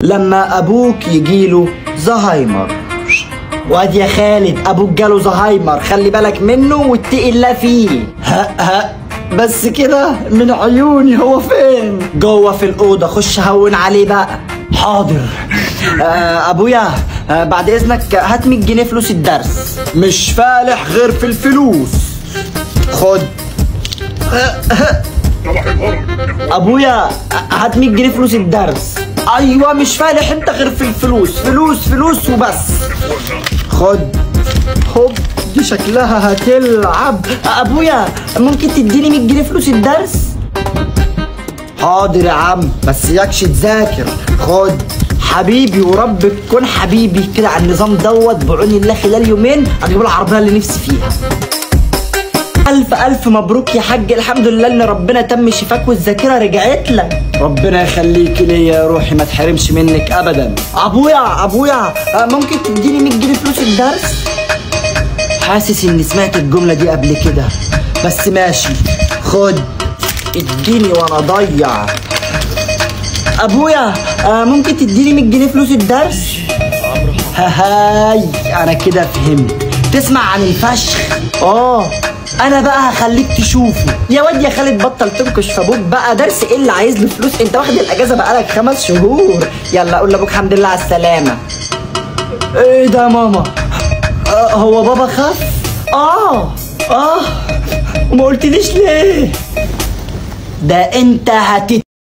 لما ابوك يجيله زهايمر. واد يا خالد، ابوك جاله زهايمر، خلي بالك منه واتقي الله فيه. ها بس كده من عيوني. هو فين؟ جوه في الاوضه، خش هون عليه بقى. حاضر. ابويا بعد اذنك هات 100 جنيه فلوس الدرس. مش فالح غير في الفلوس. خد. ابويا هات 100 جنيه فلوس الدرس. ايوه مش فالح انت غير في الفلوس، فلوس فلوس وبس. خد. هوب، دي شكلها هتلعب. ابويا ممكن تديني 100 جنيه فلوس الدرس؟ حاضر يا عم، بس ياكش تذاكر. خد حبيبي، ورب تكون حبيبي كده على النظام دوت. بعون الله خلال يومين اجيب العربيه اللي نفسي فيها. ألف ألف مبروك يا حاج، الحمد لله إن ربنا تم شفاك والذاكرة رجعت لك. ربنا يخليكي ليا يا روحي، ما تحرمش منك أبدا. أبويا ممكن تديني 100 جنيه فلوس الدرس؟ حاسس إني سمعت الجملة دي قبل كده، بس ماشي. خد اديني وأنا ضيع. أبويا ممكن تديني 100 جنيه فلوس الدرس؟ هاي أنا كده فهمت. تسمع عن الفشخ؟ انا بقى هخليك تشوفه. يا واد يا خالد بطل تنكش في ابوك بقى. درس ايه اللي عايز له فلوس؟ انت واخد الاجازه بقالك 5 شهور. يلا قول لابوك الحمد لله على السلامه. ايه ده يا ماما؟ هو بابا خف؟ وما قلتليش ليه؟ ده انت